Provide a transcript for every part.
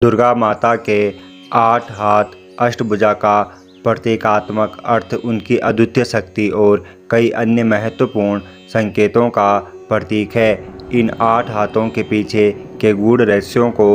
दुर्गा माता के 8 हाथ अष्टभुजा का प्रतीकात्मक अर्थ उनकी अद्वितीय शक्ति और कई अन्य महत्वपूर्ण संकेतों का प्रतीक है। इन 8 हाथों के पीछे के गूढ़ रहस्यों को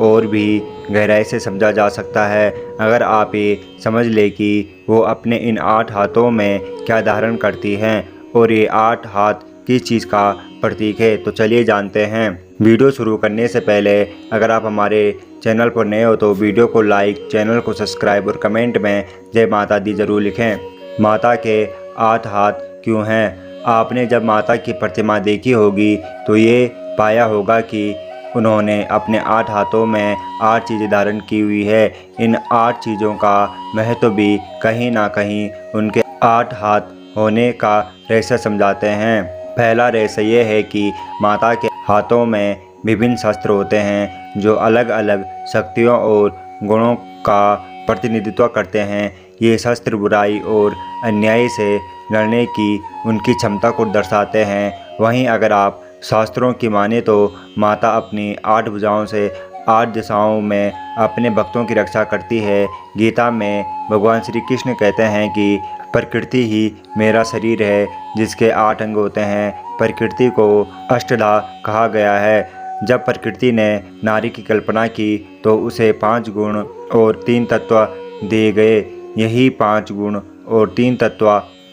और भी गहराई से समझा जा सकता है अगर आप ये समझ लें कि वो अपने इन 8 हाथों में क्या धारण करती हैं और ये 8 हाथ किस चीज़ का प्रतीक है। तो चलिए जानते हैं। वीडियो शुरू करने से पहले अगर आप हमारे चैनल पर नए हो तो वीडियो को लाइक, चैनल को सब्सक्राइब और कमेंट में जय माता दी ज़रूर लिखें। माता के 8 हाथ क्यों हैं? आपने जब माता की प्रतिमा देखी होगी तो ये पाया होगा कि उन्होंने अपने 8 हाथों में 8 चीज़ें धारण की हुई है। इन 8 चीज़ों का महत्व भी कहीं ना कहीं उनके 8 हाथ होने का रहस्य समझाते हैं। पहला रहस्य ये है कि माता के हाथों में विभिन्न शस्त्र होते हैं जो अलग अलग शक्तियों और गुणों का प्रतिनिधित्व करते हैं। ये शस्त्र बुराई और अन्याय से लड़ने की उनकी क्षमता को दर्शाते हैं। वहीं अगर आप शास्त्रों की माने तो माता अपनी 8 भुजाओं से 8 दिशाओं में अपने भक्तों की रक्षा करती है। गीता में भगवान श्री कृष्ण कहते हैं कि प्रकृति ही मेरा शरीर है जिसके 8 अंग होते हैं। प्रकृति को अष्टधा कहा गया है। जब प्रकृति ने नारी की कल्पना की तो उसे 5 गुण और 3 तत्व दिए गए। यही 5 गुण और 3 तत्व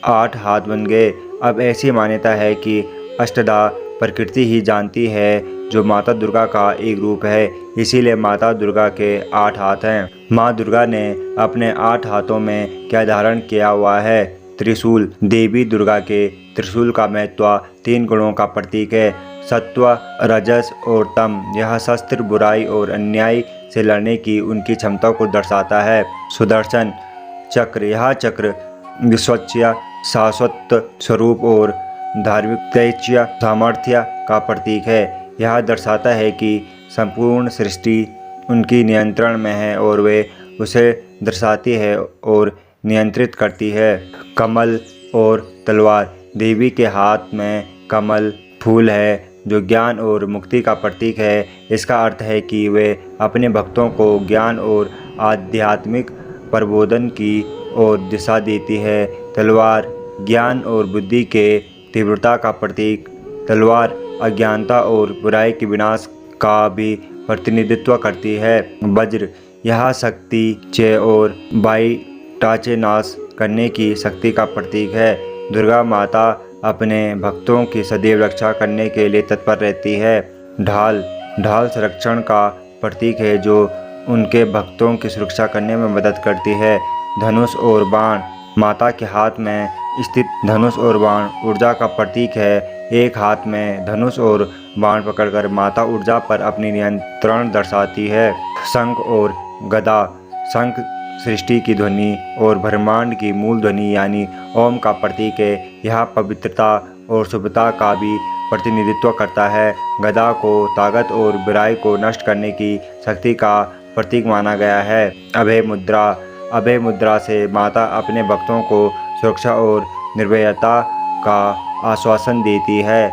8 हाथ बन गए। अब ऐसी मान्यता है कि अष्टधा प्रकृति ही जानती है जो माता दुर्गा का एक रूप है, इसीलिए माता दुर्गा के 8 हाथ हैं। माँ दुर्गा ने अपने 8 हाथों में क्या धारण किया हुआ है? त्रिशूल। देवी दुर्गा के त्रिशूल का महत्व 3 गुणों का प्रतीक है, सत्व, रजस और तम। यह शस्त्र बुराई और अन्याय से लड़ने की उनकी क्षमता को दर्शाता है। सुदर्शन चक्र। यह चक्र विश्वच्य, शाश्वत स्वरूप और धार्मिक तेज सामर्थ्य का प्रतीक है। यह दर्शाता है कि संपूर्ण सृष्टि उनकी नियंत्रण में है और वे उसे दर्शाती है और नियंत्रित करती है। कमल और तलवार। देवी के हाथ में कमल फूल है जो ज्ञान और मुक्ति का प्रतीक है। इसका अर्थ है कि वे अपने भक्तों को ज्ञान और आध्यात्मिक प्रबोधन की ओर दिशा देती है। तलवार ज्ञान और बुद्धि के तीव्रता का प्रतीक। तलवार अज्ञानता और बुराई के विनाश का भी प्रतिनिधित्व करती है। वज्र। यह शक्ति, चय और बाई टाचे नाश करने की शक्ति का प्रतीक है। दुर्गा माता अपने भक्तों की सदैव रक्षा करने के लिए तत्पर रहती है। ढाल। ढाल संरक्षण का प्रतीक है जो उनके भक्तों की सुरक्षा करने में मदद करती है। धनुष और बाण। माता के हाथ में स्थित धनुष और बाण ऊर्जा का प्रतीक है। एक हाथ में धनुष और बाण पकड़कर माता ऊर्जा पर अपनी नियंत्रण दर्शाती है। शंख और गदा। शंख सृष्टि की ध्वनि और ब्रह्मांड की मूल ध्वनि यानी ओम का प्रतीक है। यह पवित्रता और शुभता का भी प्रतिनिधित्व करता है। गदा को ताकत और बुराई को नष्ट करने की शक्ति का प्रतीक माना गया है। अभय मुद्रा। अभय मुद्रा से माता अपने भक्तों को सुरक्षा और निर्भयता का आश्वासन देती है।